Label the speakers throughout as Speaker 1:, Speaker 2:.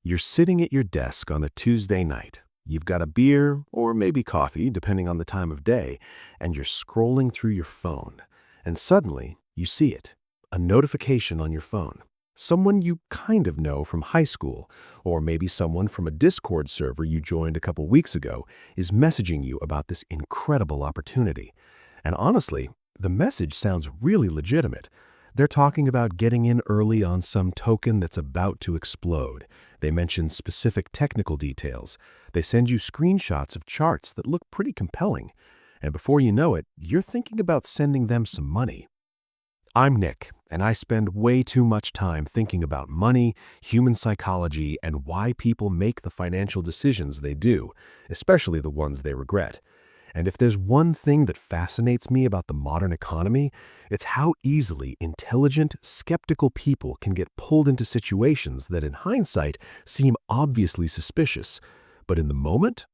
Speaker 1: You're sitting at your desk on a Tuesday night. You've got a beer, or maybe coffee, depending on the time of day, and you're scrolling through your phone. And suddenly, you see it, a notification on your phone. Someone you kind of know from high school, or maybe someone from a Discord server you joined a couple weeks ago, is messaging you about this incredible opportunity. And honestly, the message sounds really legitimate. They're talking about getting in early on some token that's about to explode. They mention specific technical details. They send you screenshots of charts that look pretty compelling. And before you know it, you're thinking about sending them some money. I'm Nick, and I spend way too much time thinking about money, human psychology, and why people make the financial decisions they do, especially the ones they regret. And if there's one thing that fascinates me about the modern economy, it's how easily intelligent, skeptical people can get pulled into situations that in hindsight seem obviously suspicious. But in the moment,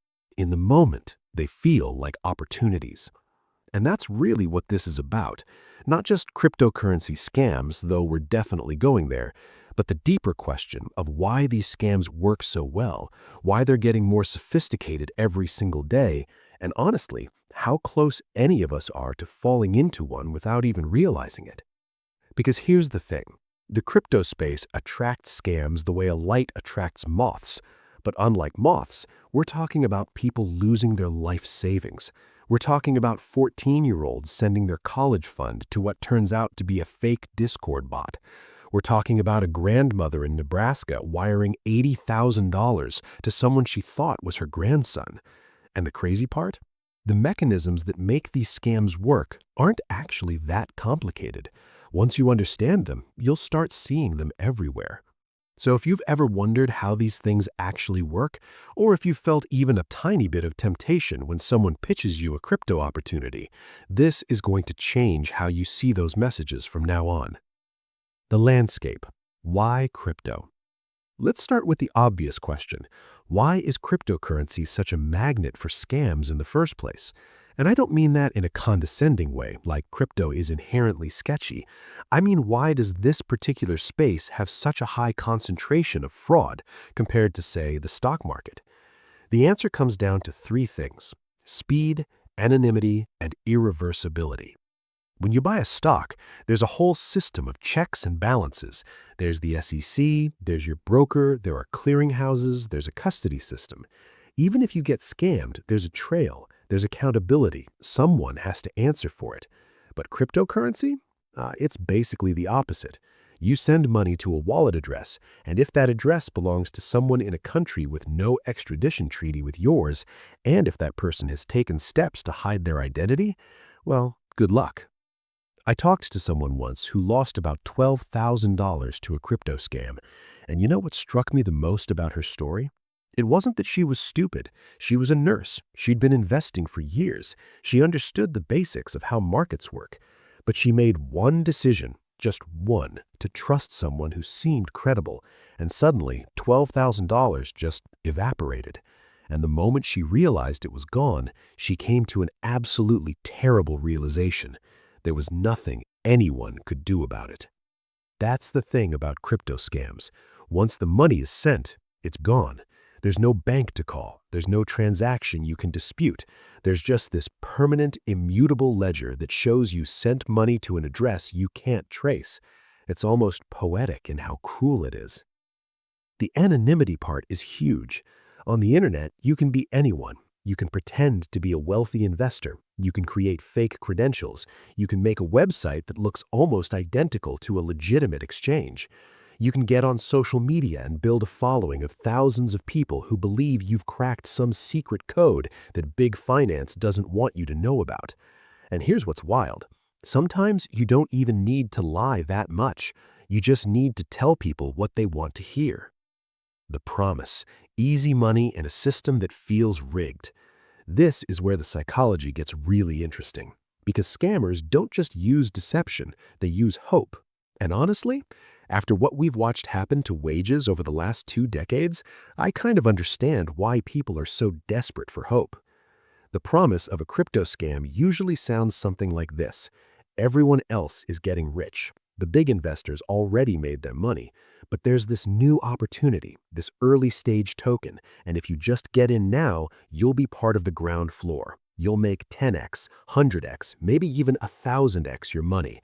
Speaker 1: they feel like opportunities. And that's really what this is about. Not just cryptocurrency scams, though we're definitely going there, but the deeper question of why these scams work so well, why they're getting more sophisticated every single day, and honestly, how close any of us are to falling into one without even realizing it. Because here's the thing. The crypto space attracts scams the way a light attracts moths. But unlike moths, we're talking about people losing their life savings. We're talking about 14-year-olds sending their college fund to what turns out to be a fake Discord bot. We're talking about a grandmother in Nebraska wiring $80,000 to someone she thought was her grandson. And the crazy part? The mechanisms that make these scams work aren't actually that complicated. Once you understand them, you'll start seeing them everywhere. So if you've ever wondered how these things actually work, or if you've felt even a tiny bit of temptation when someone pitches you a crypto opportunity, this is going to change how you see those messages from now on. The landscape. Why crypto? Let's start with the obvious question. Why is cryptocurrency such a magnet for scams in the first place? And I don't mean that in a condescending way, like crypto is inherently sketchy. I mean, why does this particular space have such a high concentration of fraud compared to, say, the stock market? The answer comes down to three things: speed, anonymity, and irreversibility. When you buy a stock, there's a whole system of checks and balances. There's the SEC, there's your broker, there are clearinghouses, there's a custody system. Even if you get scammed, there's a trail, there's accountability. Someone has to answer for it. But cryptocurrency? It's basically the opposite. You send money to a wallet address, and if that address belongs to someone in a country with no extradition treaty with yours, and if that person has taken steps to hide their identity, well, good luck. I talked to someone once who lost about $12,000 to a crypto scam, and you know what struck me the most about her story? It wasn't that she was stupid. She was a nurse. She'd been investing for years. She understood the basics of how markets work. But she made one decision, just one, to trust someone who seemed credible, and suddenly $12,000 just evaporated. And the moment she realized it was gone, she came to an absolutely terrible realization. There was nothing anyone could do about it. That's the thing about crypto scams. Once the money is sent, it's gone. There's no bank to call. There's no transaction you can dispute. There's just this permanent, immutable ledger that shows you sent money to an address you can't trace. It's almost poetic in how cruel it is. The anonymity part is huge. On the internet, you can be anyone. You can pretend to be a wealthy investor. You can create fake credentials. You can make a website that looks almost identical to a legitimate exchange. You can get on social media and build a following of thousands of people who believe you've cracked some secret code that big finance doesn't want you to know about. And here's what's wild. Sometimes you don't even need to lie that much. You just need to tell people what they want to hear. The promise: easy money in a system that feels rigged. This is where the psychology gets really interesting, because scammers don't just use deception, they use hope. And honestly, after what we've watched happen to wages over the last 2 decades, I kind of understand why people are so desperate for hope. The promise of a crypto scam usually sounds something like this: everyone else is getting rich. The big investors already made their money, But there's this new opportunity, this early stage token, and if you just get in now, you'll be part of the ground floor. You'll make 10x, 100x, maybe even 1,000x your money.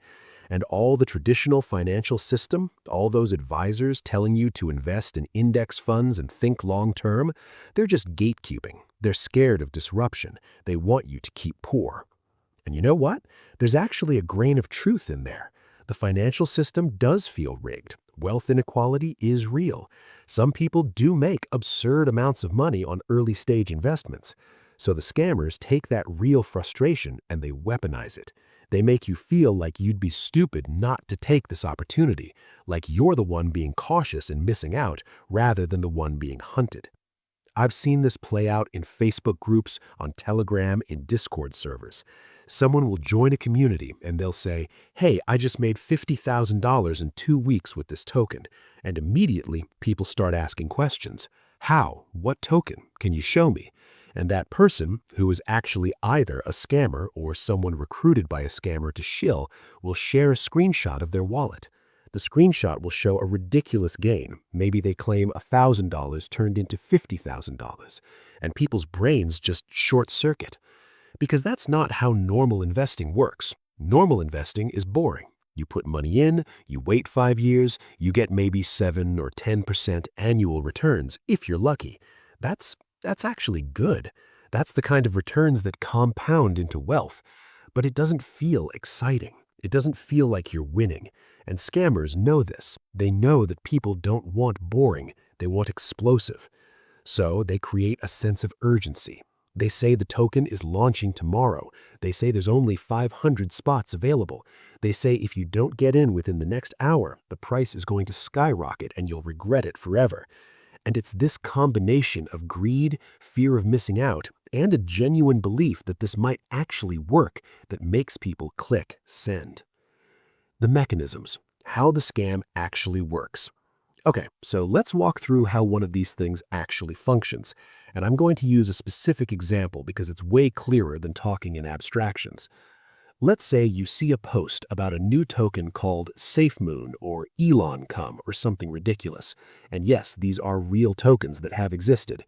Speaker 1: And all the traditional financial system, all those advisors telling you to invest in index funds and think long term, they're just gatekeeping. They're scared of disruption. They want you to keep poor. And you know what? There's actually a grain of truth in there. The financial system does feel rigged. Wealth inequality is real. Some people do make absurd amounts of money on early stage investments. So the scammers take that real frustration and they weaponize it. They make you feel like you'd be stupid not to take this opportunity, like you're the one being cautious and missing out rather than the one being hunted. I've seen this play out in Facebook groups, on Telegram, in Discord servers. Someone will join a community and they'll say, "Hey, I just made $50,000 in 2 weeks with this token." And immediately people start asking questions. How? What token? Can you show me? And that person, who is actually either a scammer or someone recruited by a scammer to shill, will share a screenshot of their wallet. The screenshot will show a ridiculous gain. Maybe they claim $1,000 turned into $50,000. And people's brains just short circuit. Because that's not how normal investing works. Normal investing is boring. You put money in, you wait 5 years, you get maybe 7 or 10% annual returns if you're lucky. That's actually good. That's the kind of returns that compound into wealth. But it doesn't feel exciting. It doesn't feel like you're winning. And scammers know this. They know that people don't want boring. They want explosive. So they create a sense of urgency. They say the token is launching tomorrow. They say there's only 500 spots available. They say if you don't get in within the next hour, the price is going to skyrocket and you'll regret it forever. And it's this combination of greed, fear of missing out, and a genuine belief that this might actually work that makes people click send. The mechanisms, how the scam actually works. Okay, so let's walk through how one of these things actually functions. And I'm going to use a specific example because it's way clearer than talking in abstractions. Let's say you see a post about a new token called SafeMoon or ElonCum or something ridiculous. And yes, these are real tokens that have existed.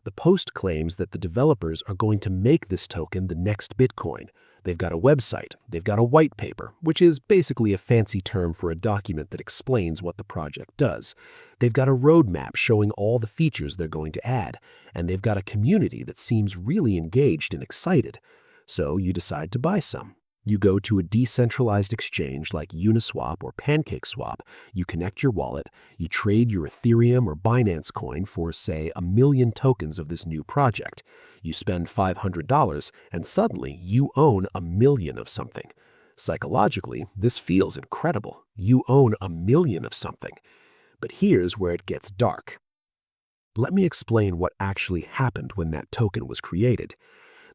Speaker 1: The post claims that the developers are going to make this token the next Bitcoin. They've got a website, they've got a white paper, which is basically a fancy term for a document that explains what the project does. They've got a roadmap showing all the features they're going to add, and they've got a community that seems really engaged and excited. So you decide to buy some. You go to a decentralized exchange like Uniswap or PancakeSwap, you connect your wallet, you trade your Ethereum or Binance coin for, say, 1,000,000 tokens of this new project. You spend $500 and suddenly you own 1,000,000 of something. Psychologically, this feels incredible. You own 1,000,000 of something. But here's where it gets dark. Let me explain what actually happened when that token was created.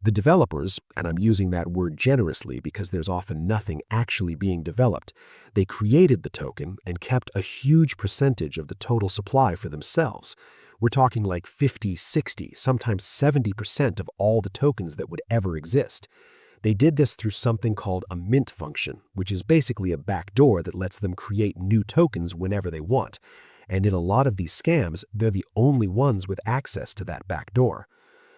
Speaker 1: The developers, and I'm using that word generously because there's often nothing actually being developed, they created the token and kept a huge percentage of the total supply for themselves. We're talking like 50, 60, sometimes 70% of all the tokens that would ever exist. They did this through something called a mint function, which is basically a backdoor that lets them create new tokens whenever they want. And in a lot of these scams, they're the only ones with access to that backdoor.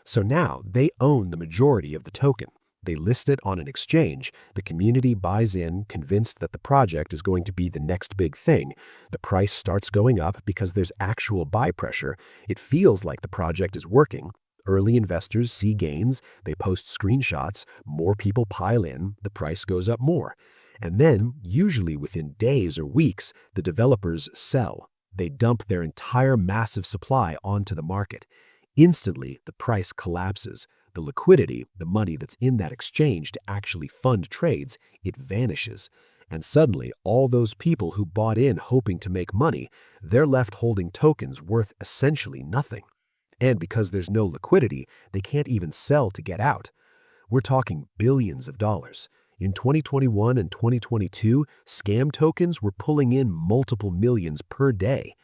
Speaker 1: So now they own the majority of the token. They list it on an exchange. The community buys in, convinced that the project is going to be the next big thing. The price starts going up because there's actual buy pressure. It feels like the project is working. Early investors see gains. They post screenshots. More people pile in. The price goes up more. And then, usually within days or weeks, the developers sell. They dump their entire massive supply onto the market. Instantly, the price collapses. The liquidity, the money that's in that exchange to actually fund trades, it vanishes. And suddenly, all those people who bought in hoping to make money, they're left holding tokens worth essentially nothing. And because there's no liquidity, they can't even sell to get out. We're talking billions of dollars. In 2021 and 2022, scam tokens were pulling in multiple millions per day.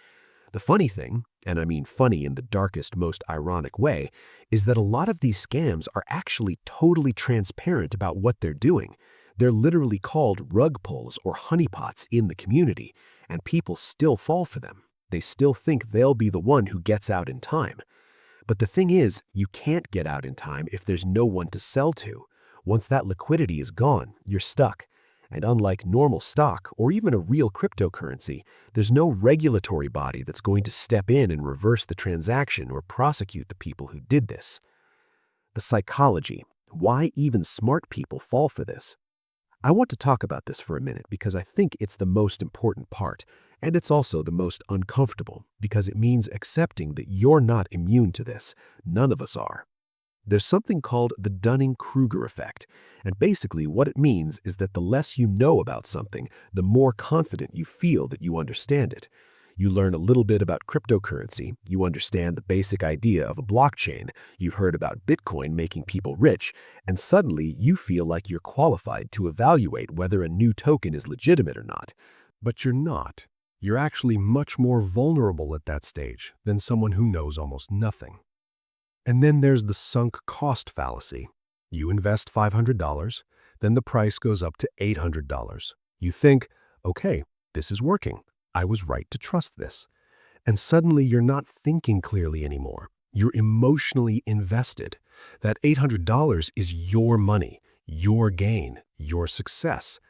Speaker 1: The funny thing, and I mean funny in the darkest, most ironic way, is that a lot of these scams are actually totally transparent about what they're doing. They're literally called rug pulls or honeypots in the community, and people still fall for them. They still think they'll be the one who gets out in time. But the thing is, you can't get out in time if there's no one to sell to. Once that liquidity is gone, you're stuck. And unlike normal stock or even a real cryptocurrency, there's no regulatory body that's going to step in and reverse the transaction or prosecute the people who did this. The psychology. Why even smart people fall for this? I want to talk about this for a minute because I think it's the most important part, and it's also the most uncomfortable because it means accepting that you're not immune to this. None of us are. There's something called the Dunning-Kruger effect, and basically what it means is that the less you know about something, the more confident you feel that you understand it. You learn a little bit about cryptocurrency, you understand the basic idea of a blockchain, you've heard about Bitcoin making people rich, and suddenly you feel like you're qualified to evaluate whether a new token is legitimate or not. But you're not. You're actually much more vulnerable at that stage than someone who knows almost nothing. And then there's the sunk cost fallacy. You invest $500, then the price goes up to $800. You think, okay, this is working. I was right to trust this. And suddenly you're not thinking clearly anymore. You're emotionally invested. That $800 is your money, your gain, your success.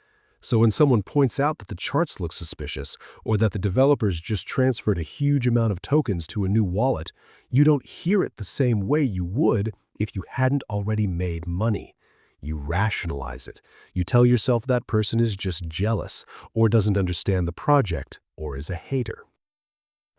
Speaker 1: So when someone points out that the charts look suspicious or that the developers just transferred a huge amount of tokens to a new wallet, you don't hear it the same way you would if you hadn't already made money. You rationalize it. You tell yourself that person is just jealous or doesn't understand the project or is a hater.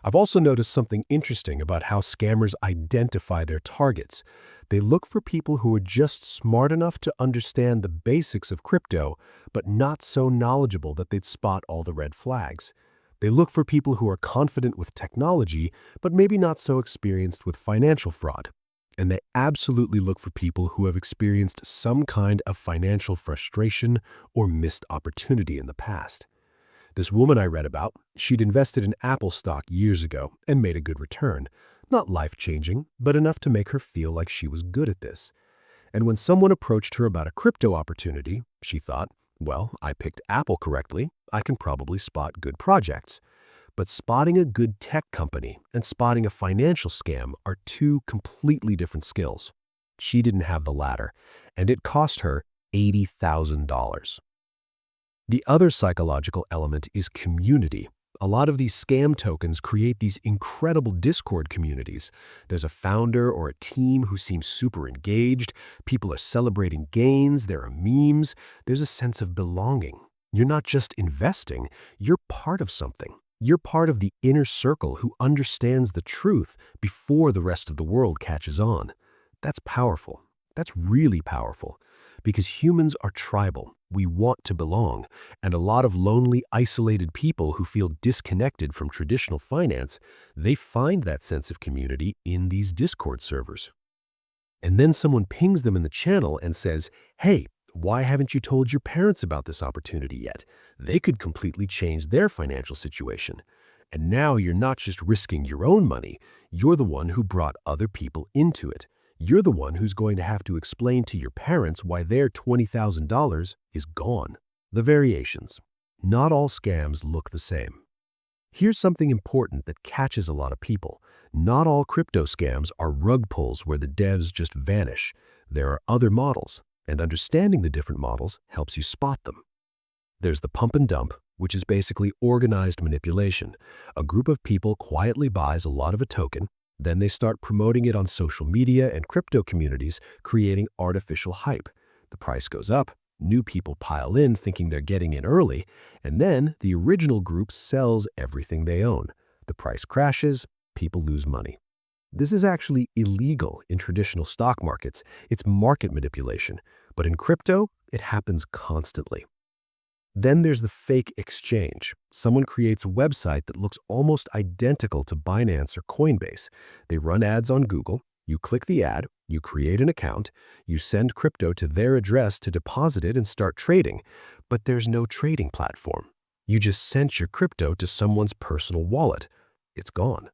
Speaker 1: I've also noticed something interesting about how scammers identify their targets. They look for people who are just smart enough to understand the basics of crypto, but not so knowledgeable that they'd spot all the red flags. They look for people who are confident with technology, but maybe not so experienced with financial fraud. And they absolutely look for people who have experienced some kind of financial frustration or missed opportunity in the past. This woman I read about, she'd invested in Apple stock years ago and made a good return. Not life-changing, but enough to make her feel like she was good at this. And when someone approached her about a crypto opportunity, she thought, well, I picked Apple correctly, I can probably spot good projects. But spotting a good tech company and spotting a financial scam are two completely different skills. She didn't have the latter, and it cost her $80,000. The other psychological element is community. A lot of these scam tokens create these incredible Discord communities. There's a founder or a team who seems super engaged. People are celebrating gains. There are memes. There's a sense of belonging. You're not just investing. You're part of something. You're part of the inner circle who understands the truth before the rest of the world catches on. That's powerful. That's really powerful. Because humans are tribal. We want to belong. And a lot of lonely, isolated people who feel disconnected from traditional finance, they find that sense of community in these Discord servers. And then someone pings them in the channel and says, hey, why haven't you told your parents about this opportunity yet? They could completely change their financial situation. And now you're not just risking your own money, you're the one who brought other people into it. You're the one who's going to have to explain to your parents why their $20,000 is gone. The variations. Not all scams look the same. Here's something important that catches a lot of people. Not all crypto scams are rug pulls where the devs just vanish. There are other models, and understanding the different models helps you spot them. There's the pump and dump, which is basically organized manipulation. A group of people quietly buys a lot of a token, then they start promoting it on social media and crypto communities, creating artificial hype. The price goes up, new people pile in thinking they're getting in early, and then the original group sells everything they own. The price crashes, people lose money. This is actually illegal in traditional stock markets. It's market manipulation. But in crypto, it happens constantly. Then there's the fake exchange. Someone creates a website that looks almost identical to Binance or Coinbase. They run ads on Google. You click the ad, you create an account, you send crypto to their address to deposit it and start trading. But there's no trading platform. You just sent your crypto to someone's personal wallet. It's gone.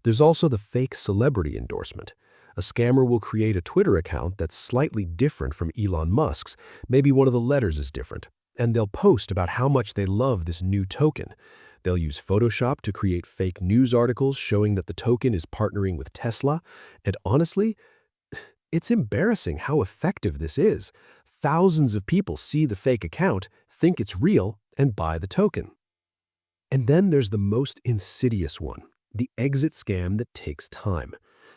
Speaker 1: There's also the fake celebrity endorsement. A scammer will create a Twitter account that's slightly different from Elon Musk's. Maybe one of the letters is different. And they'll post about how much they love this new token. They'll use Photoshop to create fake news articles showing that the token is partnering with Tesla. And honestly, it's embarrassing how effective this is. Thousands of people see the fake account, think it's real, and buy the token. And then there's the most insidious one, the exit scam that takes time.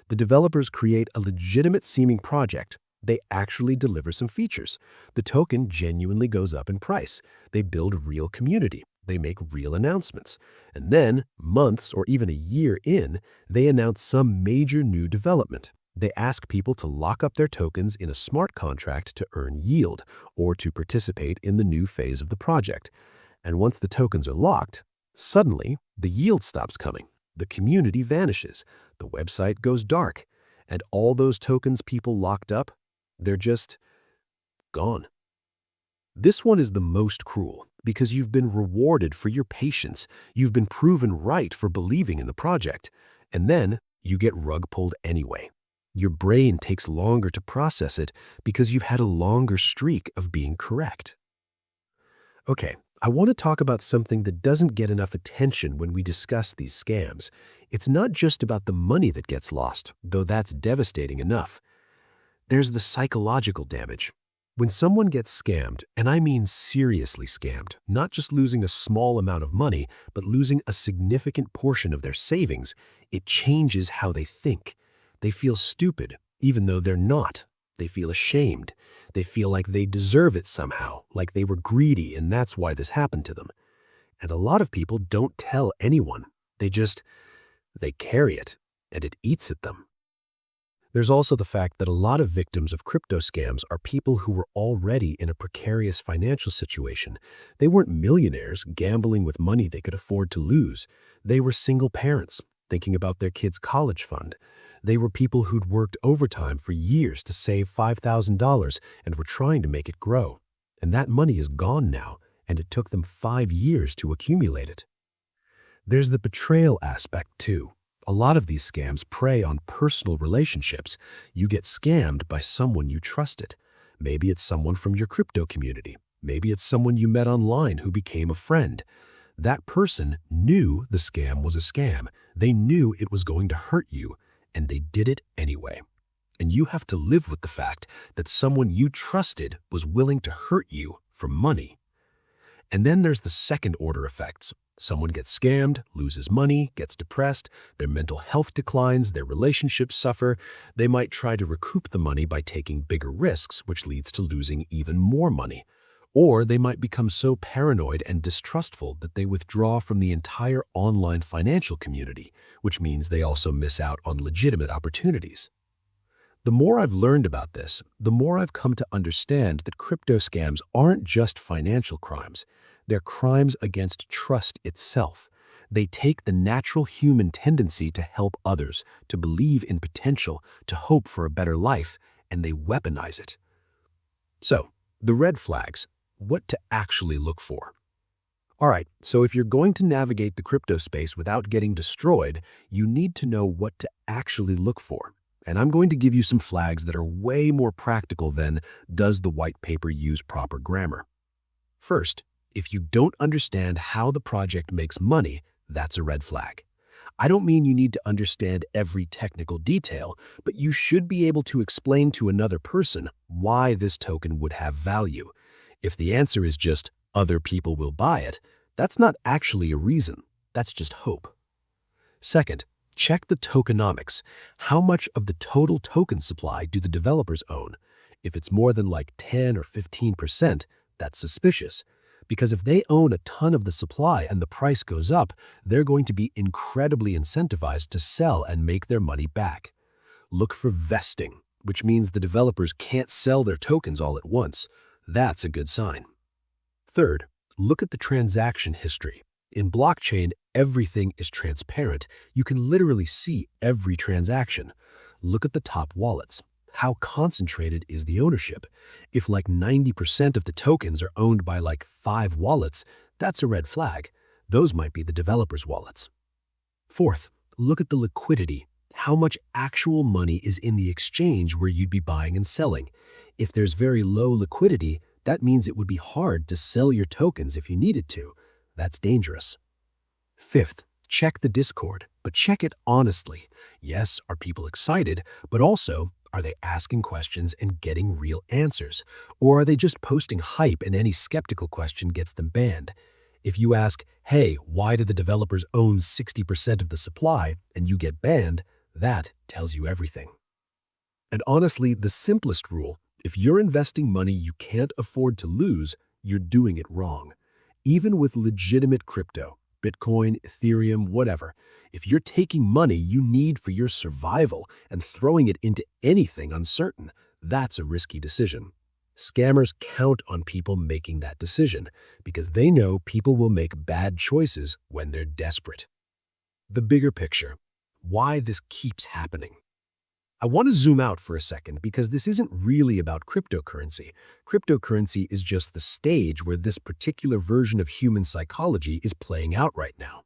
Speaker 1: The developers create a legitimate-seeming project. They actually deliver some features. The token genuinely goes up in price. They build real community. They make real announcements. And then, months or even a year in, they announce some major new development. They ask people to lock up their tokens in a smart contract to earn yield or to participate in the new phase of the project. And once the tokens are locked, suddenly the yield stops coming. The community vanishes. The website goes dark. And all those tokens people locked up, they're just gone. This one is the most cruel because you've been rewarded for your patience. You've been proven right for believing in the project. And then you get rug pulled anyway. Your brain takes longer to process it because you've had a longer streak of being correct. Okay, I want to talk about something that doesn't get enough attention when we discuss these scams. It's not just about the money that gets lost, though that's devastating enough. There's the psychological damage. When someone gets scammed, and I mean seriously scammed, not just losing a small amount of money, but losing a significant portion of their savings, it changes how they think. They feel stupid, even though they're not. They feel ashamed. They feel like they deserve it somehow, like they were greedy and that's why this happened to them. And a lot of people don't tell anyone. They carry it, and it eats at them. There's also the fact that a lot of victims of crypto scams are people who were already in a precarious financial situation. They weren't millionaires gambling with money they could afford to lose. They were single parents thinking about their kids' college fund. They were people who'd worked overtime for years to save $5,000 and were trying to make it grow. And that money is gone now, and it took them 5 years to accumulate it. There's the betrayal aspect, too. A lot of these scams prey on personal relationships. You get scammed by someone you trusted. Maybe it's someone from your crypto community. Maybe it's someone you met online who became a friend. That person knew the scam was a scam. They knew it was going to hurt you, and they did it anyway. And you have to live with the fact that someone you trusted was willing to hurt you for money. And then there's the second order effects. Someone gets scammed, loses money, gets depressed, their mental health declines, their relationships suffer. They might try to recoup the money by taking bigger risks, which leads to losing even more money. Or they might become so paranoid and distrustful that they withdraw from the entire online financial community, which means they also miss out on legitimate opportunities. The more I've learned about this, the more I've come to understand that crypto scams aren't just financial crimes. They're crimes against trust itself. They take the natural human tendency to help others, to believe in potential, to hope for a better life, and they weaponize it. So, the red flags, what to actually look for. All right, so if you're going to navigate the crypto space without getting destroyed, you need to know what to actually look for. And I'm going to give you some flags that are way more practical than, does the white paper use proper grammar? First, if you don't understand how the project makes money, that's a red flag. I don't mean you need to understand every technical detail, but you should be able to explain to another person why this token would have value. If the answer is just, other people will buy it, that's not actually a reason. That's just hope. Second, check the tokenomics. How much of the total token supply do the developers own? If it's more than like 10 or 15%, that's suspicious. Because if they own a ton of the supply and the price goes up, they're going to be incredibly incentivized to sell and make their money back. Look for vesting, which means the developers can't sell their tokens all at once. That's a good sign. Third, look at the transaction history. In blockchain, everything is transparent. You can literally see every transaction. Look at the top wallets. How concentrated is the ownership? If like 90% of the tokens are owned by like 5 wallets, that's a red flag. Those might be the developers' wallets. Fourth, look at the liquidity.
Speaker 2: how much actual money is in the exchange where you'd be buying and selling. If there's very low liquidity, that means it would be hard to sell your tokens if you needed to. That's dangerous. Fifth, check the Discord, but check it honestly. Yes, are people excited, but also, are they asking questions and getting real answers? Or are they just posting hype and any skeptical question gets them banned? If you ask, hey, why do the developers own 60% of the supply, and you get banned, that tells you everything. And honestly, the simplest rule, if you're investing money you can't afford to lose, you're doing it wrong. Even with legitimate crypto, Bitcoin, Ethereum, whatever, if you're taking money you need for your survival and throwing it into anything uncertain, that's a risky decision. Scammers count on people making that decision because they know people will make bad choices when they're desperate. The bigger picture, why this keeps happening. I want to zoom out for a second because this isn't really about cryptocurrency. Cryptocurrency is just the stage where this particular version of human psychology is playing out right now.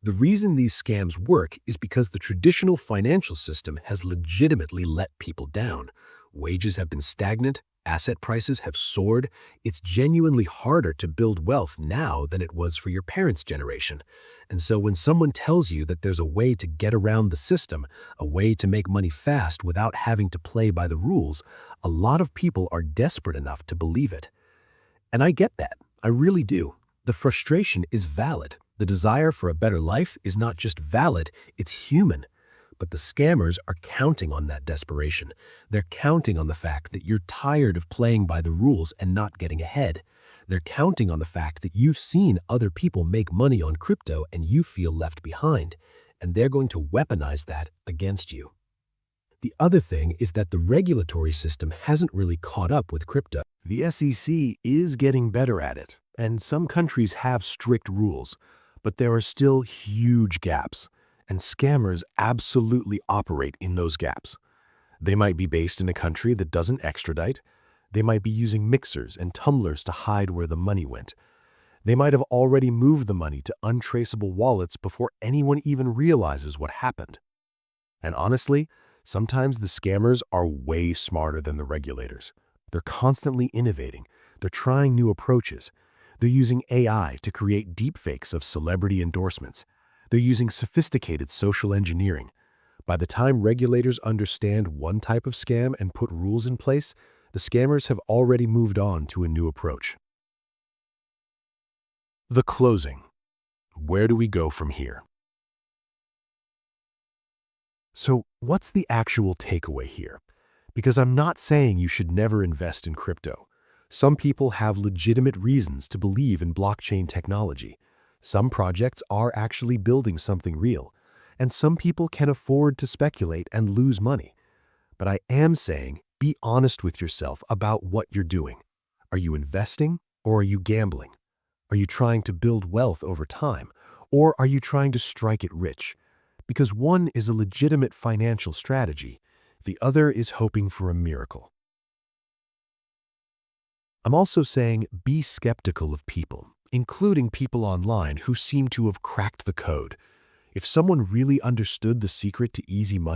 Speaker 2: The reason these scams work is because the traditional financial system has legitimately let people down. Wages have been stagnant, asset prices have soared. It's genuinely harder to build wealth now than it was for your parents' generation. And so when someone tells you that there's a way to get around the system, a way to make money fast without having to play by the rules, a lot of people are desperate enough to believe it. And I get that. I really do. The frustration is valid. The desire for a better life is not just valid, it's human. But the scammers are counting on that desperation. They're counting on the fact that you're tired of playing by the rules and not getting ahead. They're counting on the fact that you've seen other people make money on crypto and you feel left behind. And they're going to weaponize that against you. The other thing is that the regulatory system hasn't really caught up with crypto.
Speaker 1: The SEC is getting better at it, and some countries have strict rules, but there are still huge gaps, and scammers absolutely operate in those gaps. They might be based in a country that doesn't extradite. They might be using mixers and tumblers to hide where the money went. They might have already moved the money to untraceable wallets before anyone even realizes what happened. And honestly, sometimes the scammers are way smarter than the regulators. They're constantly innovating. They're trying new approaches. They're using AI to create deepfakes of celebrity endorsements. They're using sophisticated social engineering. By the time regulators understand one type of scam and put rules in place, the scammers have already moved on to a new approach. The closing. Where do we go from here? So, what's the actual takeaway here? Because I'm not saying you should never invest in crypto. Some people have legitimate reasons to believe in blockchain technology. Some projects are actually building something real, and some people can afford to speculate and lose money. But I am saying, be honest with yourself about what you're doing. Are you investing or are you gambling? Are you trying to build wealth over time, or are you trying to strike it rich? Because one is a legitimate financial strategy, the other is hoping for a miracle. I'm also saying be skeptical of people, including people online who seem to have cracked the code. If someone really understood the secret to easy money,